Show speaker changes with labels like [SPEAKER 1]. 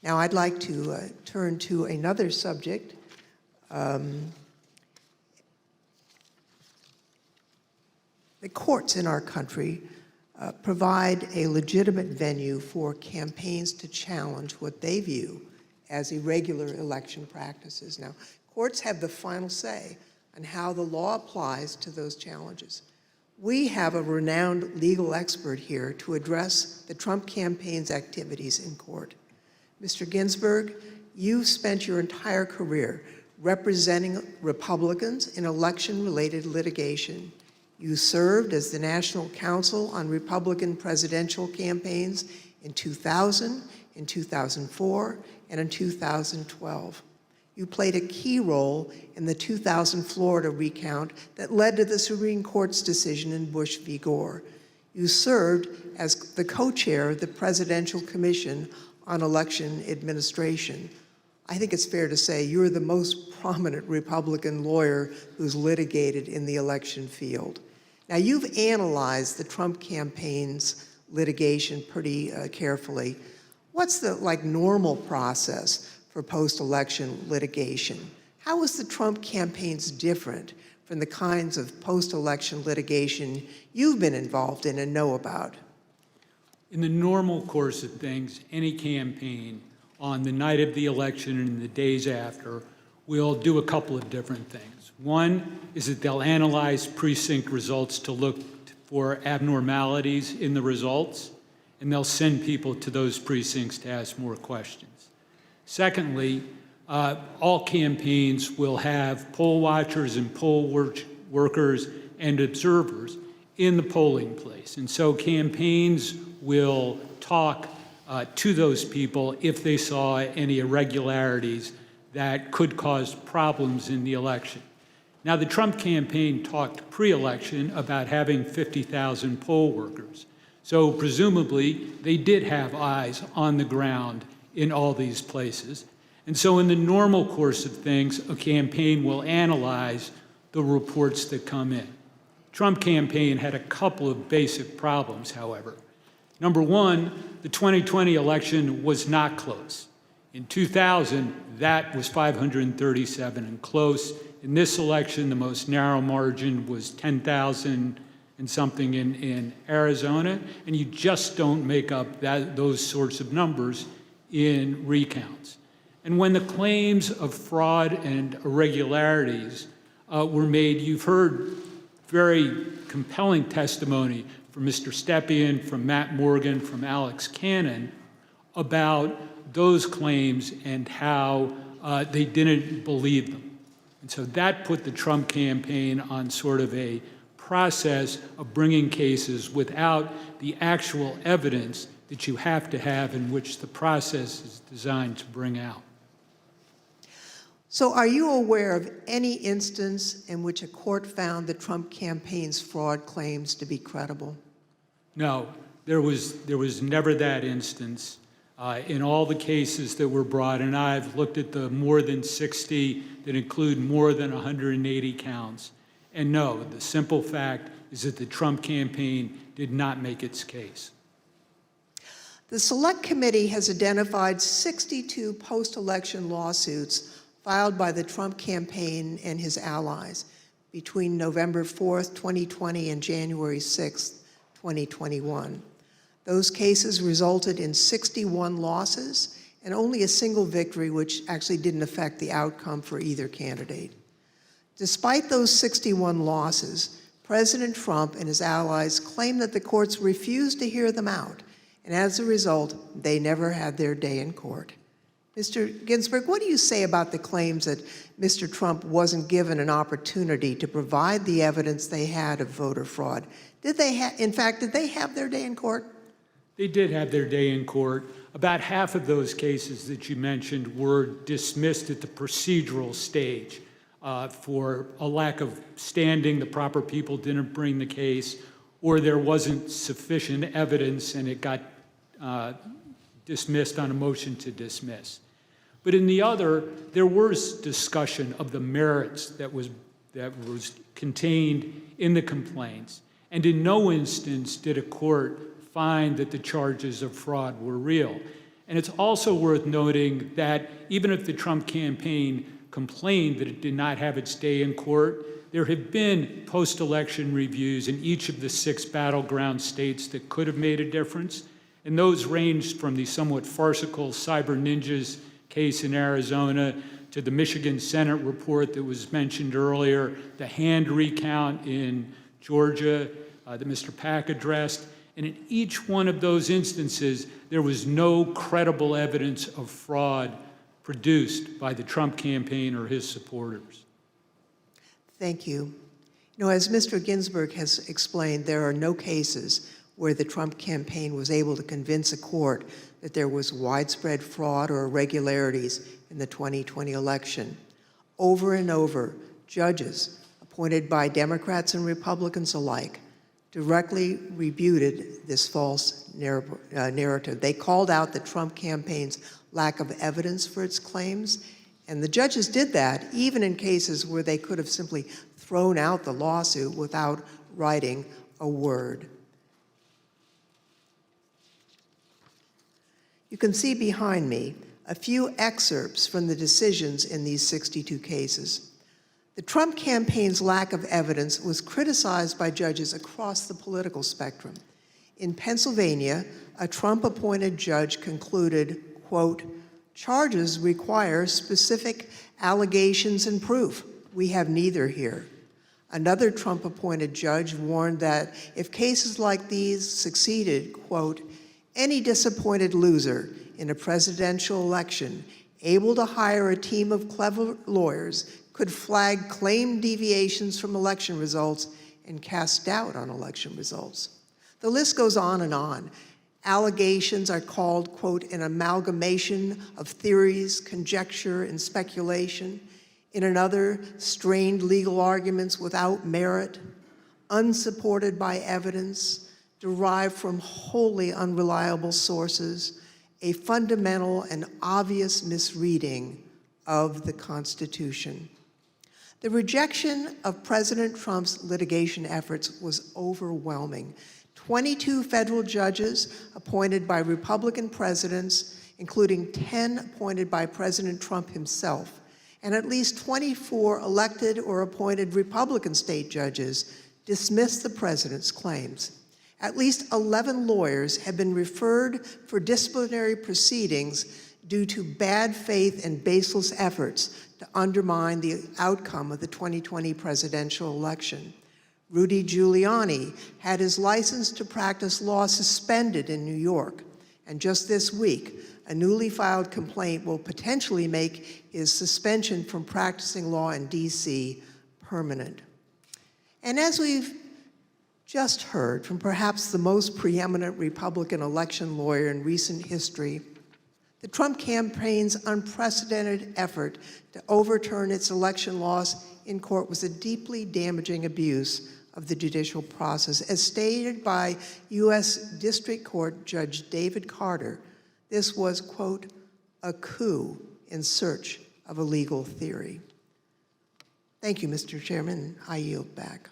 [SPEAKER 1] Now, I'd like to turn to another subject. The courts in our country provide a legitimate venue for campaigns to challenge what they view as irregular election practices. Now, courts have the final say on how the law applies to those challenges. We have a renowned legal expert here to address the Trump campaign's activities in court. Mr. Ginsberg, you've spent your entire career representing Republicans in election-related litigation. You served as the National Counsel on Republican presidential campaigns in 2000, in 2004, and in 2012. You played a key role in the 2000 Florida recount that led to the Supreme Court's decision in Bush v. Gore. You served as the co-chair of the Presidential Commission on Election Administration. I think it's fair to say you're the most prominent Republican lawyer who's litigated in the election field. Now, you've analyzed the Trump campaign's litigation pretty carefully. What's the normal process for post-election litigation? How is the Trump campaign's different from the kinds of post-election litigation you've been involved in and know about?
[SPEAKER 2] In the normal course of things, any campaign on the night of the election and the days after will do a couple of different things. One is that they'll analyze precinct results to look for abnormalities in the results, and they'll send people to those precincts to ask more questions. Secondly, all campaigns will have poll watchers and poll workers and observers in the polling place. And so campaigns will talk to those people if they saw any irregularities that could cause problems in the election. Now, the Trump campaign talked pre-election about having 50,000 poll workers. So presumably, they did have eyes on the ground in all these places. And so in the normal course of things, a campaign will analyze the reports that come in. Trump campaign had a couple of basic problems, however. Number one, the 2020 election was not close. In 2000, that was 537 and close. In this election, the most narrow margin was 10,000 and something in Arizona, and you just don't make up those sorts of numbers in recounts. And when the claims of fraud and irregularities were made, you've heard very compelling testimony from Mr. Stepien, from Matt Morgan, from Alex Cannon about those claims and how they didn't believe them. And so that put the Trump campaign on sort of a process of bringing cases without the actual evidence that you have to have in which the process is designed to bring out.
[SPEAKER 1] So are you aware of any instance in which a court found the Trump campaign's fraud claims to be credible?
[SPEAKER 2] No, there was never that instance. In all the cases that were brought, and I've looked at the more than 60 that include more than 180 counts, and no, the simple fact is that the Trump campaign did not make its case.
[SPEAKER 1] The Select Committee has identified 62 post-election lawsuits filed by the Trump campaign and his allies between November 4th, 2020 and January 6th, 2021. Those cases resulted in 61 losses and only a single victory, which actually didn't affect the outcome for either candidate. Despite those 61 losses, President Trump and his allies claim that the courts refused to hear them out, and as a result, they never had their day in court. Mr. Ginsberg, what do you say about the claims that Mr. Trump wasn't given an opportunity to provide the evidence they had of voter fraud? In fact, did they have their day in court?
[SPEAKER 2] They did have their day in court. About half of those cases that you mentioned were dismissed at the procedural stage for a lack of standing. The proper people didn't bring the case, or there wasn't sufficient evidence and it got dismissed on a motion to dismiss. But in the other, there was discussion of the merits that was contained in the complaints. And in no instance did a court find that the charges of fraud were real. And it's also worth noting that even if the Trump campaign complained that it did not have its day in court, there have been post-election reviews in each of the 6 battleground states that could have made a difference. And those ranged from the somewhat farcical Cyber Ninjas case in Arizona to the Michigan Senate report that was mentioned earlier, the hand recount in Georgia that Mr. Pack addressed. And in each one of those instances, there was no credible evidence of fraud produced by the Trump campaign or his supporters.
[SPEAKER 1] Thank you. You know, as Mr. Ginsberg has explained, there are no cases where the Trump campaign was able to convince a court that there was widespread fraud or irregularities in the 2020 election. Over and over, judges appointed by Democrats and Republicans alike directly refuted this false narrative. They called out the Trump campaign's lack of evidence for its claims, and the judges did that even in cases where they could have simply thrown out the lawsuit without writing a word. You can see behind me a few excerpts from the decisions in these 62 cases. The Trump campaign's lack of evidence was criticized by judges across the political spectrum. In Pennsylvania, a Trump-appointed judge concluded, quote, "Charges require specific allegations and proof. We have neither here." Another Trump-appointed judge warned that if cases like these succeeded, quote, "Any disappointed loser in a presidential election able to hire a team of clever lawyers could flag claimed deviations from election results and cast doubt on election results." The list goes on and on. Allegations are called, quote, "an amalgamation of theories, conjecture, and speculation." In another, strained legal arguments without merit, unsupported by evidence, derived from wholly unreliable sources, a fundamental and obvious misreading of the Constitution. The rejection of President Trump's litigation efforts was overwhelming. 22 federal judges appointed by Republican presidents, including 10 appointed by President Trump himself, and at least 24 elected or appointed Republican state judges dismissed the president's claims. At least 11 lawyers have been referred for disciplinary proceedings due to bad faith and baseless efforts to undermine the outcome of the 2020 presidential election. Rudy Giuliani had his license to practice law suspended in New York, and just this week, a newly filed complaint will potentially make his suspension from practicing law in D.C. permanent. And as we've just heard from perhaps the most preeminent Republican election lawyer in recent history, the Trump campaign's unprecedented effort to overturn its election loss in court was a deeply damaging abuse of the judicial process. As stated by U.S. District Court Judge David Carter, this was, quote, "a coup in search of a legal theory." Thank you, Mr. Chairman. I yield back.